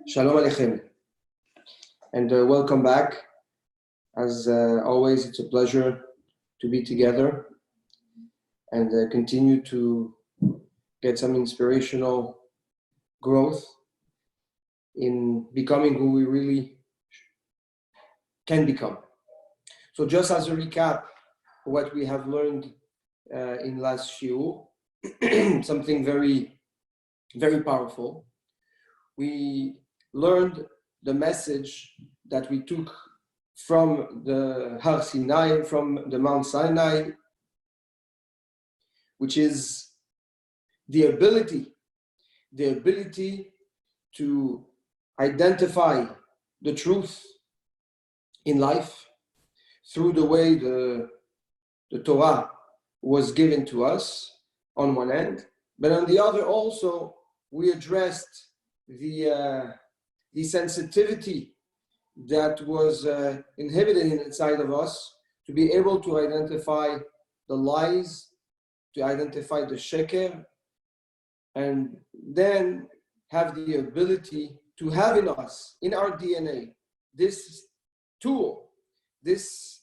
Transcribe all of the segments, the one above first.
Shalom Aleichem, and welcome back. As always, it's a pleasure to be together and continue to get some inspirational growth in becoming who we really can become. So just as a recap, what we have learned in last shiur, something very, very powerful. We learned the message that we took from the Har Sinai, from the Mount Sinai, which is the ability to identify the truth in life through the way the Torah was given to us on one end, but on the other also we addressed the sensitivity that was inhibited inside of us to be able to identify the lies, to identify the sheker, and then have the ability to have in us, in our DNA, this tool, this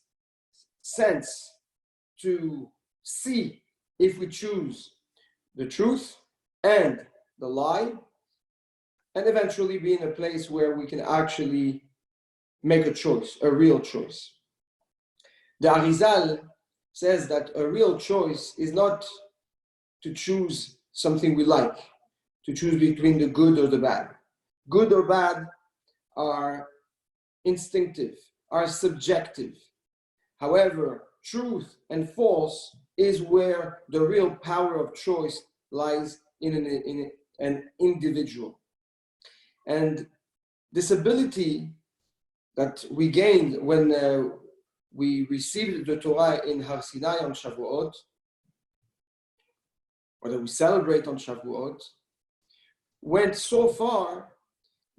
sense to see if we choose the truth and the lie, and eventually be in a place where we can actually make a choice, a real choice. The Arizal says that a real choice is not to choose something we like, to choose between the good or the bad. Good or bad are instinctive, are subjective. However, truth and false is where the real power of choice lies in an individual. And this ability that we gained when we received the Torah in Har Sinai on Shavuot, or that we celebrate on Shavuot, went so far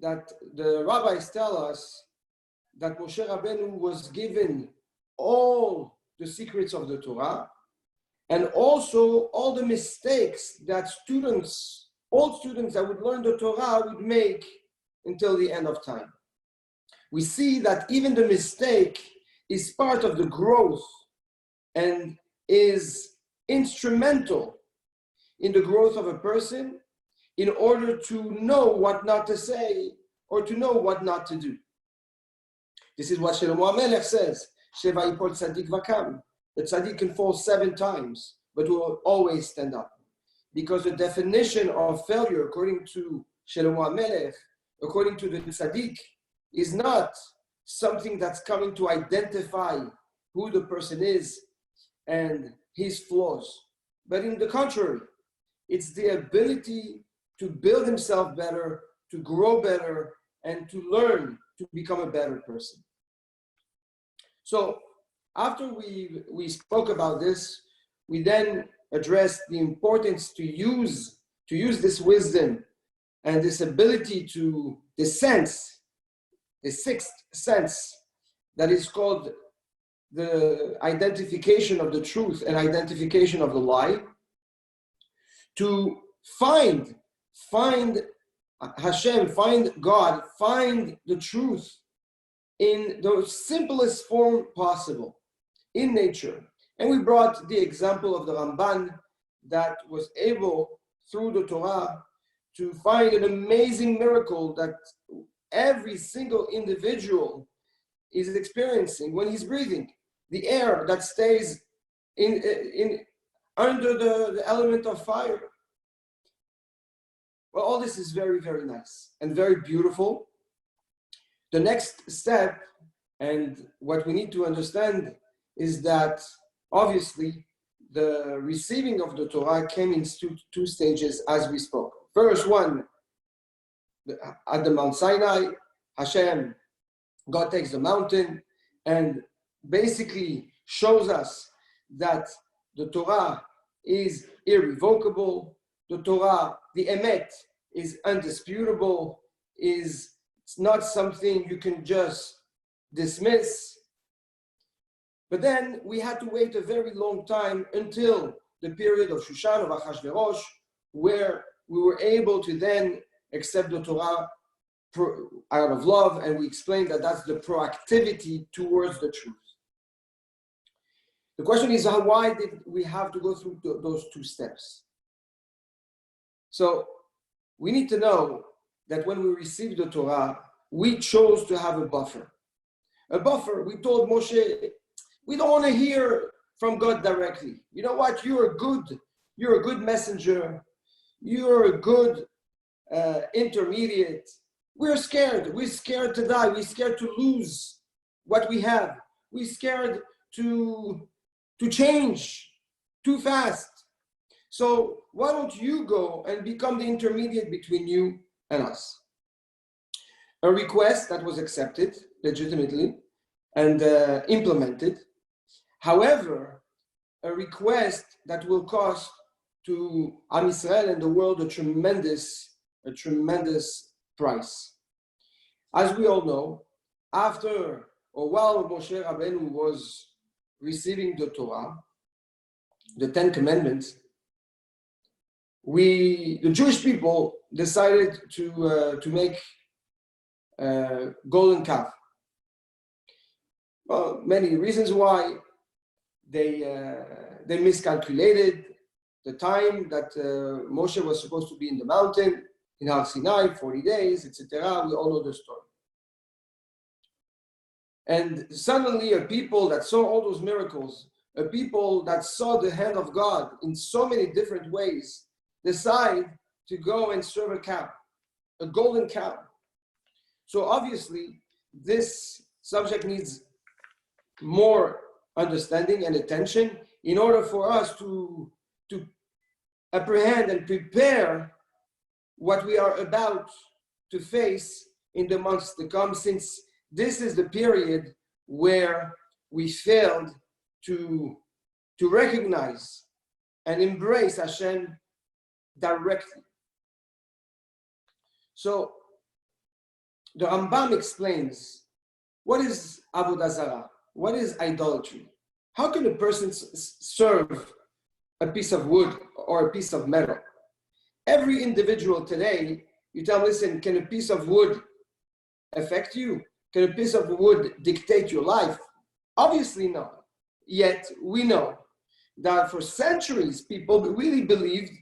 that the rabbis tell us that Moshe Rabbeinu was given all the secrets of the Torah, and also all the mistakes that all students that would learn the Torah would make until the end of time. We see that even the mistake is part of the growth and is instrumental in the growth of a person in order to know what not to say or to know what not to do. This is what Shlomo HaMelech says, Sheva yipol tzadik vakam. The tzaddik can fall 7 times, but will always stand up. Because the definition of failure, according to Shlomo HaMelech, according to the tzaddik, is not something that's coming to identify who the person is and his flaws. But in the contrary, it's the ability to build himself better, to grow better, and to learn to become a better person. So after we spoke about this, we then addressed the importance to use this wisdom and this ability to, this sense, the 6th sense that is called the identification of the truth and identification of the lie, to find Hashem, find God, find the truth in the simplest form possible, in nature. And we brought the example of the Ramban that was able, through the Torah, to find an amazing miracle that every single individual is experiencing when he's breathing. The air that stays in under the element of fire. Well, all this is very, very nice and very beautiful. The next step, and what we need to understand, is that obviously the receiving of the Torah came in 2 stages, as we spoke. First one, at the Mount Sinai, Hashem, God takes the mountain and basically shows us that the Torah is irrevocable. The Torah, the Emet, is undisputable, it's not something you can just dismiss. But then we had to wait a very long time until the period of Shushan, of Achashverosh, where we were able to then accept the Torah out of love, and we explained that that's the proactivity towards the truth. The question is, why did we have to go through those two steps? So we need to know that when we received the Torah, we chose to have a buffer. A buffer, we told Moshe, we don't want to hear from God directly. You know what? You're a good messenger. You're a good intermediate. We're scared. We're scared to die. We're scared to lose what we have. We're scared to change too fast. So why don't you go and become the intermediate between you and us? A request that was accepted legitimately and implemented. However, a request that will cost to Am Yisrael and the world a tremendous price. As we all know, after or while Moshe Rabbeinu was receiving the Torah, the Ten Commandments, the Jewish people decided to make a golden calf. Well, many reasons why. They miscalculated the time that Moshe was supposed to be in the mountain, in Har Sinai, 40 days, etc. We all know the story. And suddenly a people that saw all those miracles, a people that saw the hand of God in so many different ways, decide to go and serve a cow, a golden cow. So obviously, this subject needs more understanding and attention in order for us to apprehend and prepare what we are about to face in the months to come, since this is the period where we failed to recognize and embrace Hashem directly. So the Rambam explains, what is Avodah Zarah? What is idolatry? How can a person serve a piece of wood or a piece of metal? Every individual today, you tell them, listen, can a piece of wood affect you? Can a piece of wood dictate your life? Obviously not. Yet we know that for centuries, people really believed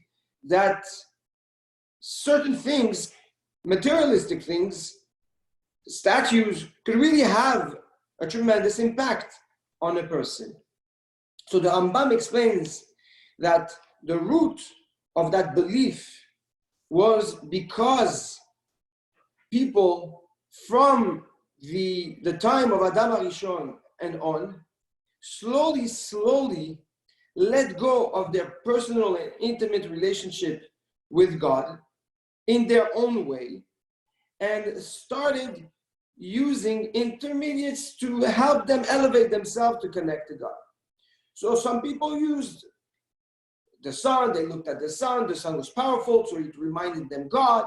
that certain things, materialistic things, statues, could really have a tremendous impact on a person. So the Rambam explains that the root of that belief was because people from the time of Adam HaRishon and on slowly let go of their personal and intimate relationship with God in their own way and started using intermediates to help them elevate themselves to connect to God. So some people used the sun, they looked at the sun was powerful, so it reminded them God.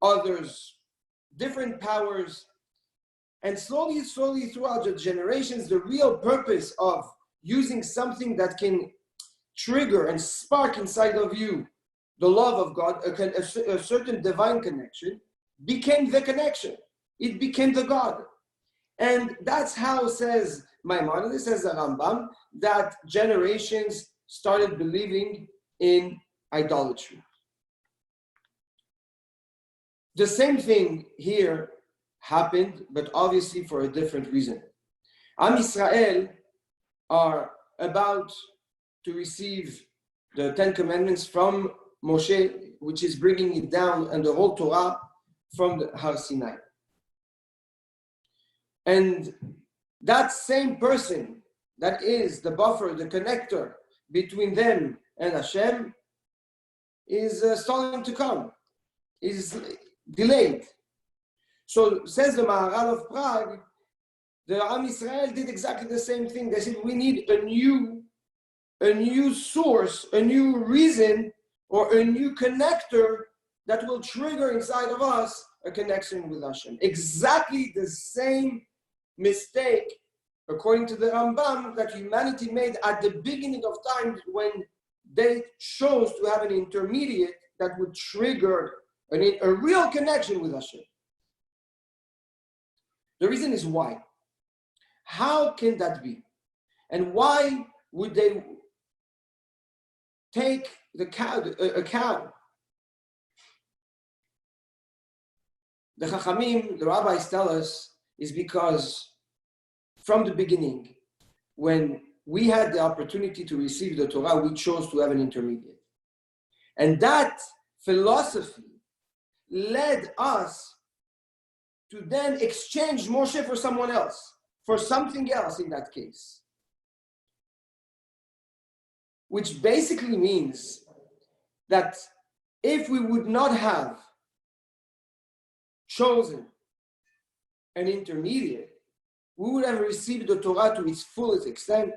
Others, different powers. And slowly throughout the generations, the real purpose of using something that can trigger and spark inside of you the love of God, a certain divine connection, became the connection. It became the God. And that's how, says Maimonides, says the Rambam, that generations started believing in idolatry. The same thing here happened, but obviously for a different reason. Am Yisrael are about to receive the Ten Commandments from Moshe, which is bringing it down, and the whole Torah from the Har Sinai. And that same person that is the buffer, the connector between them and Hashem is starting to come, is delayed. So says the Maharal of Prague, the Am Yisrael did exactly the same thing. They said, we need a new source, a new reason, or a new connector that will trigger inside of us a connection with Hashem. Exactly the same mistake, according to the Rambam, that humanity made at the beginning of time when they chose to have an intermediate that would trigger a real connection with Hashem. The reason is why. How can that be? And why would they take a cow? The Chachamim, the rabbis tell us, is because from the beginning, when we had the opportunity to receive the Torah, we chose to have an intermediate. And that philosophy led us to then exchange Moshe for someone else, for something else in that case. Which basically means that if we would not have chosen an intermediate, we would have received the Torah to its fullest extent,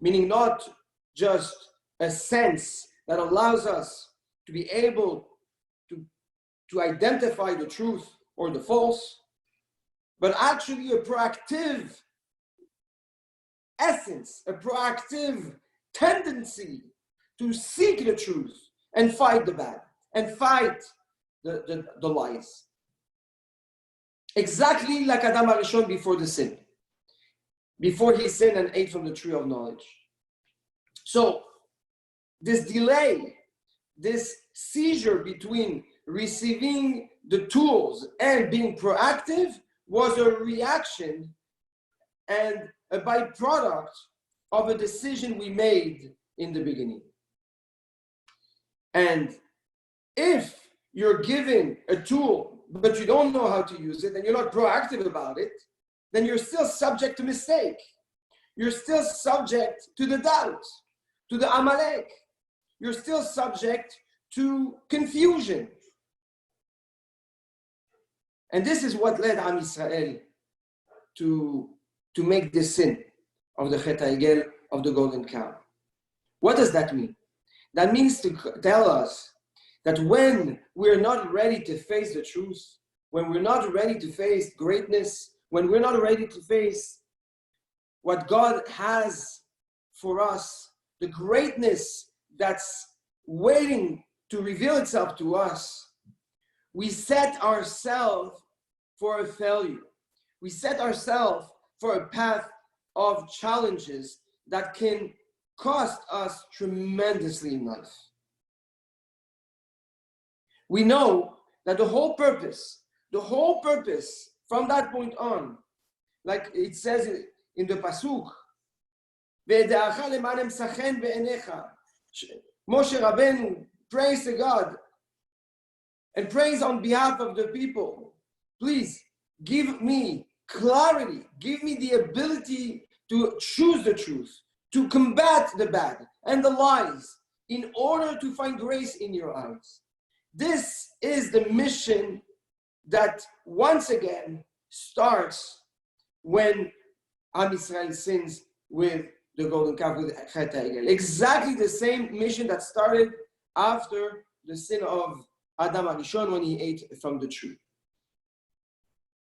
meaning not just a sense that allows us to be able to identify the truth or the false, but actually a proactive essence, a proactive tendency to seek the truth and fight the bad and fight the lies. Exactly like Adam HaRishon before the sin, before he sinned and ate from the tree of knowledge. So this delay, this seizure between receiving the tools and being proactive was a reaction and a byproduct of a decision we made in the beginning. And if you're given a tool, but you don't know how to use it, and you're not proactive about it, then you're still subject to mistake. You're still subject to the doubt, to the Amalek. You're still subject to confusion. And this is what led Am Yisrael to make the sin of the Chet HaEgel, of the golden cow. What does that mean? That means to tell us that when we're not ready to face the truth, when we're not ready to face greatness, when we're not ready to face what God has for us, the greatness that's waiting to reveal itself to us, we set ourselves for a failure. We set ourselves for a path of challenges that can cost us tremendously in life. We know that the whole purpose from that point on, like it says in the Pasuk, Moshe Rabbeinu prays to God and prays on behalf of the people. Please give me clarity, give me the ability to choose the truth, to combat the bad and the lies in order to find grace in your eyes. This is the mission that once again starts when Am Yisrael sins with the golden calf, with Chet HaEgel. Exactly the same mission that started after the sin of Adam HaRishon when he ate from the tree.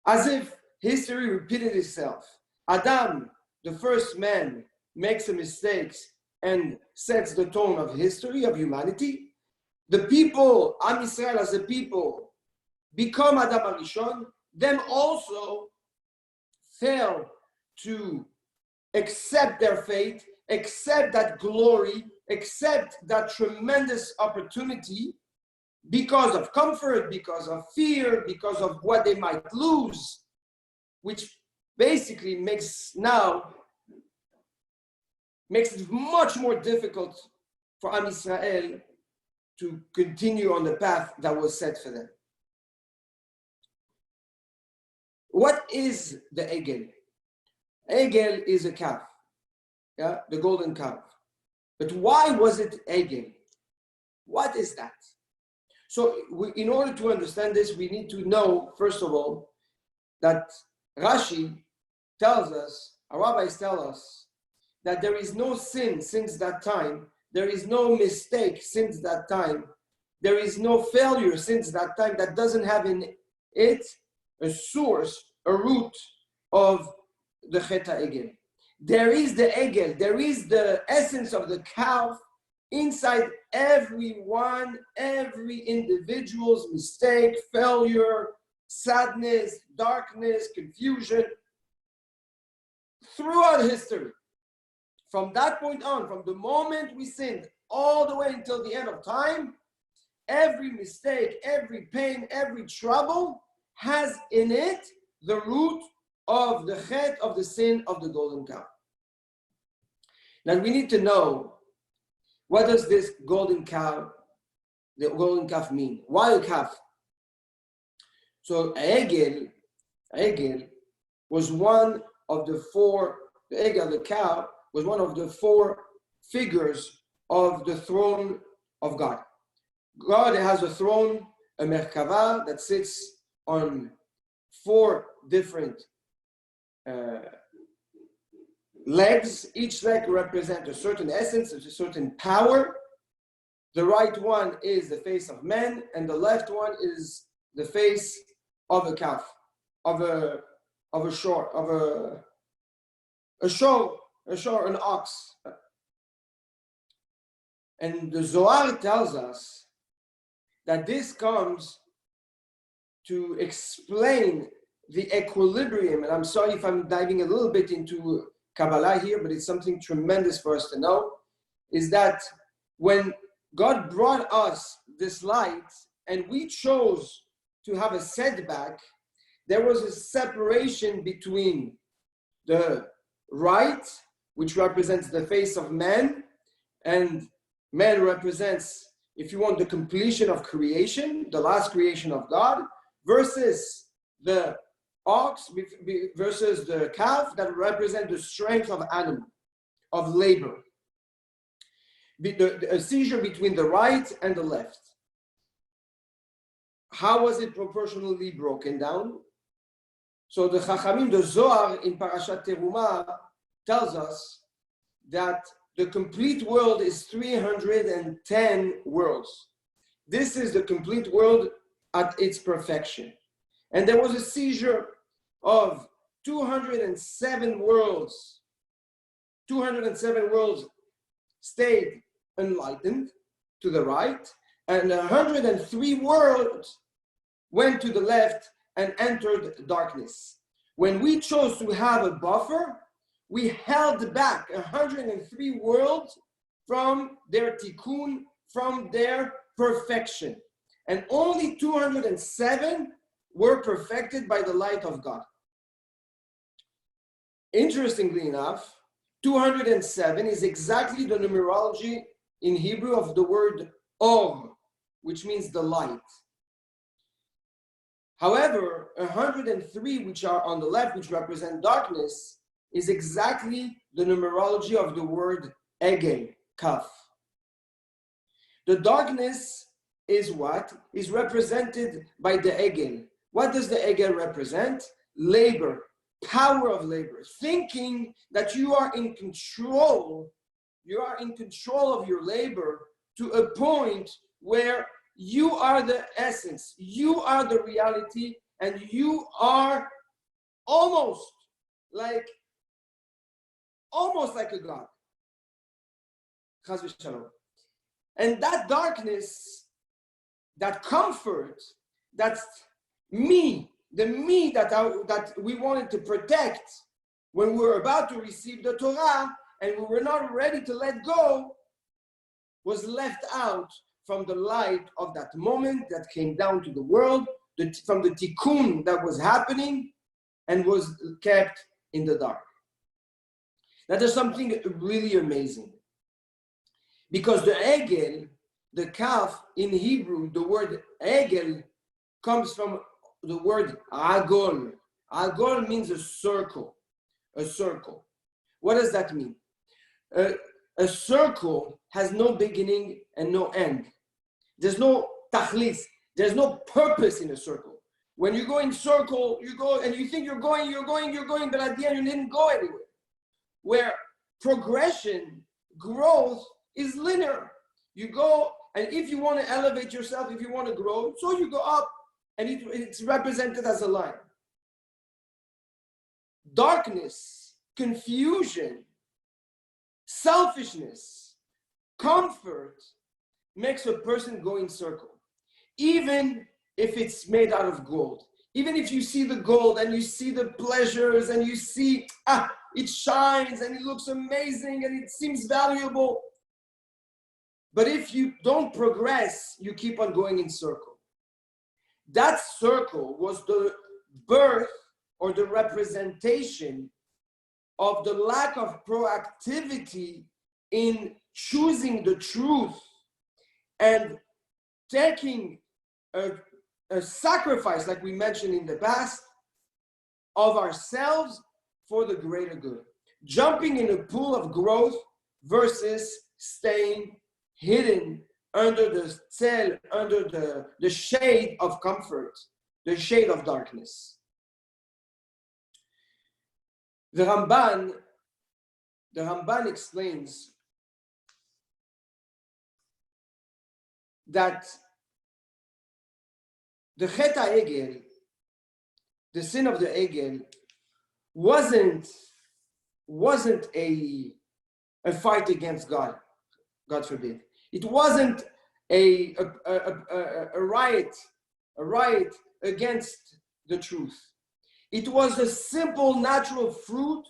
As if history repeated itself. Adam, the first man, makes a mistake and sets the tone of history, of humanity. The people, Am Yisrael as a people, become Adam HaRishon, them also fail to accept their fate, accept that glory, accept that tremendous opportunity because of comfort, because of fear, because of what they might lose, which basically makes it much more difficult for Am Yisrael to continue on the path that was set for them. What is the Egel? Egel is a calf, the golden calf. But why was it Egel? What is that? So in order to understand this, we need to know, first of all, that Rashi tells us, our rabbis tell us, that there is no sin since that time, there is no mistake since that time, there is no failure since that time that doesn't have in it a source, a root of the Chet HaEgel. There is the Egel, there is the essence of the calf inside everyone, every individual's mistake, failure, sadness, darkness, confusion. throughout history, from that point on, from the moment we sinned all the way until the end of time, every mistake, every pain, every trouble has in it the root of the chet, of the sin of the golden calf. Now we need to know, what does this golden calf, the golden calf mean? Why a calf? So Egel was one of the four, the Egel, the cow, was one of the four figures of the throne of God. God has a throne, a Merkava, that sits on four different legs. Each leg represents a certain essence, a certain power. The right one is the face of man, and the left one is the face of a calf, of an ox. And the Zohar tells us that this comes to explain the equilibrium, and I'm sorry if I'm diving a little bit into Kabbalah here, but it's something tremendous for us to know, is that when God brought us this light and we chose to have a setback, there was a separation between the right, which represents the face of man, and man represents, if you want, the completion of creation, the last creation of God, versus the ox, versus the calf that represent the strength of animal, of labor. A seizure between the right and the left. How was it proportionally broken down? So the Chachamim, the Zohar in Parashat Terumah tells us that the complete world is 310 worlds. This is the complete world at its perfection. And there was a seizure of 207 worlds. 207 worlds stayed enlightened to the right, and 103 worlds went to the left and entered darkness. When we chose to have a buffer, we held back 103 worlds from their tikkun, from their perfection. And only 207 were perfected by the light of God. Interestingly enough, 207 is exactly the numerology in Hebrew of the word or, which means the light. However, 103, which are on the left, which represent darkness, is exactly the numerology of the word egel, kaf. The darkness is what? Is represented by the egel. What does the egel represent? Labor, power of labor, thinking that you are in control of your labor to a point where you are the essence, you are the reality, and you are almost like a God. Chas v'shalom. And that darkness, that comfort, that's me, the me that we wanted to protect when we were about to receive the Torah and we were not ready to let go, was left out from the light of that moment that came down to the world, from the tikkun that was happening and was kept in the dark. Now there's something really amazing. Because the egel, the calf in Hebrew, the word egel comes from the word agol. Agol means a circle. A circle. What does that mean? A circle has no beginning and no end. There's no tachlis. There's no purpose in a circle. When you go in circle, you go and you think you're going, but at the end you didn't go anywhere. Where progression, growth is linear. You go, and if you want to elevate yourself, if you want to grow, so you go up, and it's represented as a line. Darkness, confusion, selfishness, comfort makes a person go in circle. Even if it's made out of gold. Even if you see the gold and you see the pleasures and you see, it shines and it looks amazing and it seems valuable. But if you don't progress, you keep on going in circle. That circle was the birth or the representation of the lack of proactivity in choosing the truth and taking a sacrifice, like we mentioned in the past, of ourselves for the greater good. Jumping in a pool of growth versus staying hidden under the cell, under the shade of comfort, the shade of darkness. The Ramban explains that the Chet HaEgel, the sin of the Egel, wasn't a fight against God, God forbid. It wasn't a riot against the truth. It was a simple, natural fruit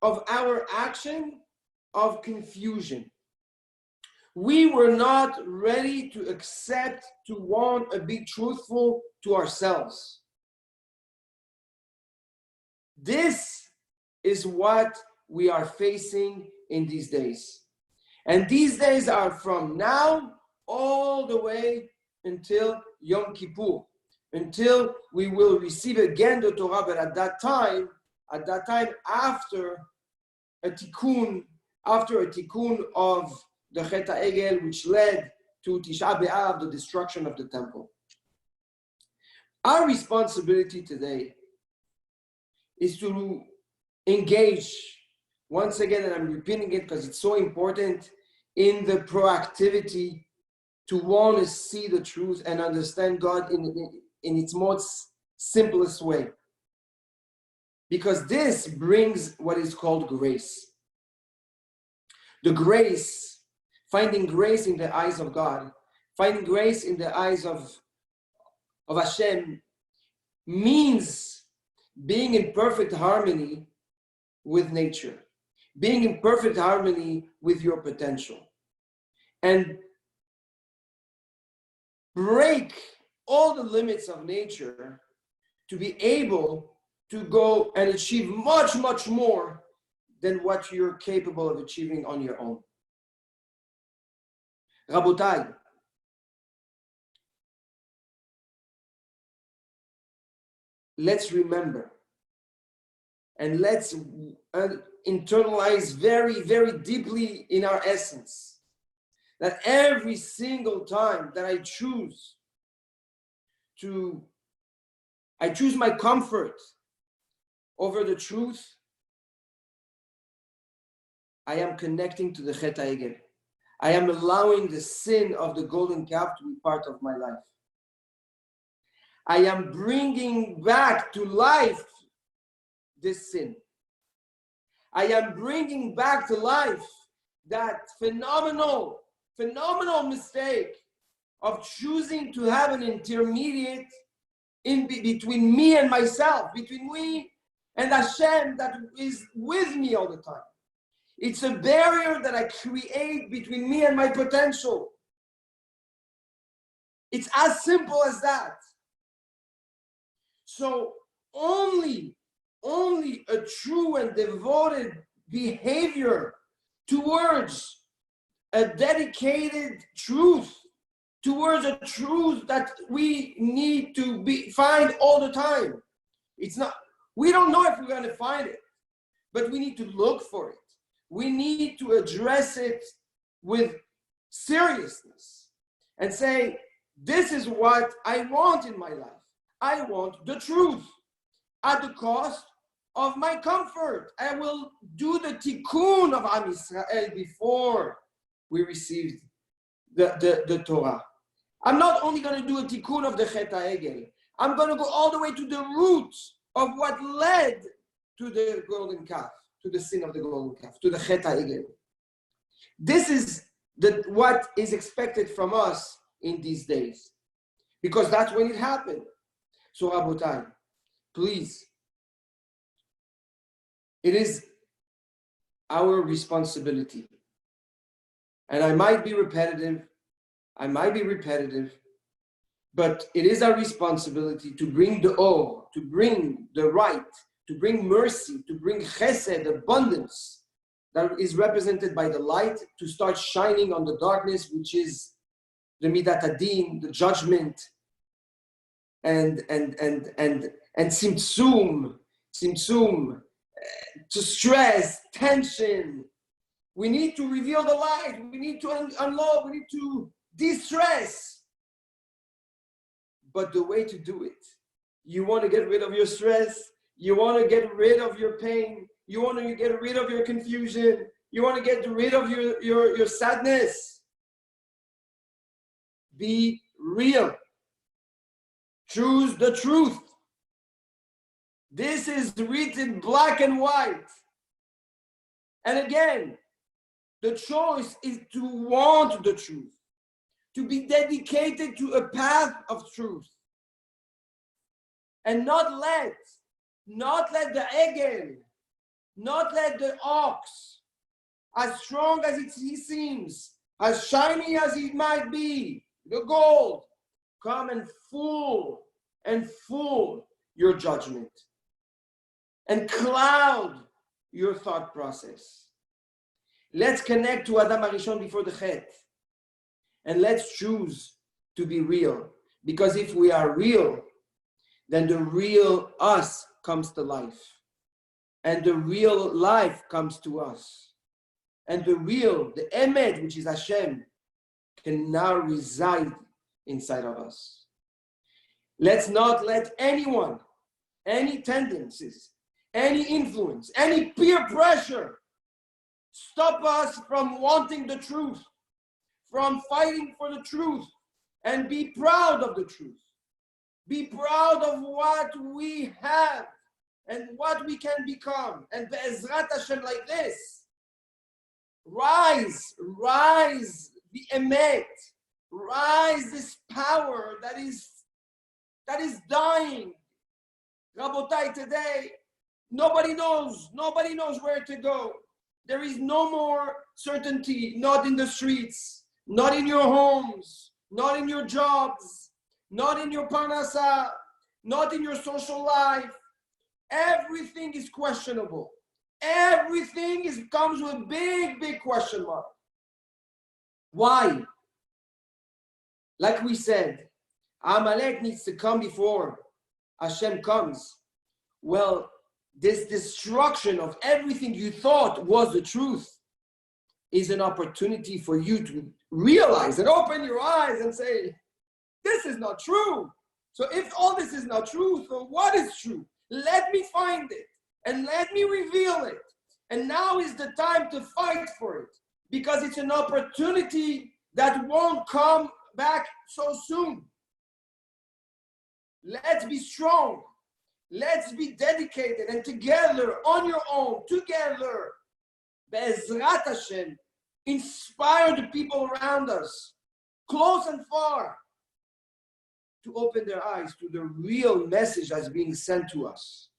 of our action of confusion. We were not ready to accept, to want to be truthful to ourselves. This is what we are facing in these days. And these days are from now all the way until Yom Kippur, until we will receive again the Torah, but at that time, after a tikkun of the Chet HaEgel, which led to Tisha B'Av, the destruction of the temple. Our responsibility today is to engage, once again, and I'm repeating it because it's so important, in the proactivity to want to see the truth and understand God in its most simplest way. Because this brings what is called grace. The grace, finding grace in the eyes of God, finding grace in the eyes of Hashem, means being in perfect harmony with nature, being in perfect harmony with your potential, and break all the limits of nature to be able to go and achieve much, much more than what you're capable of achieving on your own. Rabotai, let's remember and let's internalize very, very deeply in our essence that every single time that I choose my comfort over the truth, I am connecting to the Chet HaEgel. I am allowing the sin of the golden calf to be part of my life. I am bringing back to life this sin. I am bringing back to life that phenomenal mistake of choosing to have an intermediate between me and myself, between me and Hashem that is with me all the time. It's a barrier that I create between me and my potential. It's as simple as that. So only a true and devoted behavior towards a dedicated truth, towards a truth that we need to find all the time. We don't know if we're going to find it, but we need to look for it. We need to address it with seriousness and say, this is what I want in my life. I want the truth at the cost of my comfort. I will do the tikkun of Am Yisrael before we received the Torah. I'm not only going to do a tikkun of the Chet HaEgel. I'm going to go all the way to the root of what led to the golden calf, to the sin of the golden calf, to the Chet HaEgel. This is what is expected from us in these days, because that's when it happened. So Rabotai, please, it is our responsibility. And I might be repetitive, but it is our responsibility to bring the or, to bring the right, to bring mercy, to bring chesed, abundance, that is represented by the light, to start shining on the darkness, which is the midat hadin, the judgment, and tzimtzum, to stress, tension. We need to reveal the light. We need to unload. We need to de-stress. But the way to do it, you want to get rid of your stress. You want to get rid of your pain. You want to get rid of your confusion. You want to get rid of your sadness. Be real. Choose the truth. This is written black and white. And again, the choice is to want the truth, to be dedicated to a path of truth, and not let the egel, not let the ox, as strong as he seems, as shiny as it might be, the gold, come and fool your judgment and cloud your thought process. Let's connect to Adam HaRishon before the Chet, and let's choose to be real. Because if we are real, then the real us comes to life, and the real life comes to us, and the emet, which is Hashem, can now reside inside of us. Let's not let anyone, any tendencies, any influence, any peer pressure stop us from wanting the truth, from fighting for the truth, and be proud of the truth. Be proud of what we have and what we can become. And be'ezrat Hashem, like this, rise the emet, rise this power that is dying. Rabotai, today, nobody knows where to go. There is no more certainty, not in the streets, not in your homes, not in your jobs, not in your parnasa, not in your social life. Everything is questionable. Everything comes with a big question mark. Why? Like we said, Amalek needs to come before Hashem comes. Well, this destruction of everything you thought was the truth is an opportunity for you to realize and open your eyes and say, this is not true. So if all this is not true, so what is true? Let me find it and let me reveal it. And now is the time to fight for it, because it's an opportunity that won't come back so soon. Let's be strong. Let's be dedicated, and together, on your own, together, Be'ezrat Hashem, inspire the people around us, close and far, to open their eyes to the real message that's being sent to us.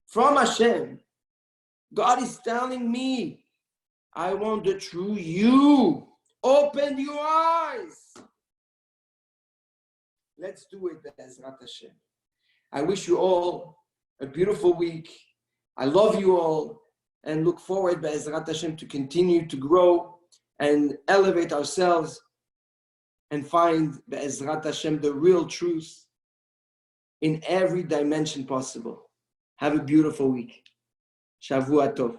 From Hashem, God is telling me, I want the true you. Open your eyes. Let's do it, Be'ezrat Hashem. I wish you all a beautiful week. I love you all and look forward, Be'ezrat Hashem, to continue to grow and elevate ourselves and find, Be'ezrat Hashem, the real truth in every dimension possible. Have a beautiful week. Shavua Tov.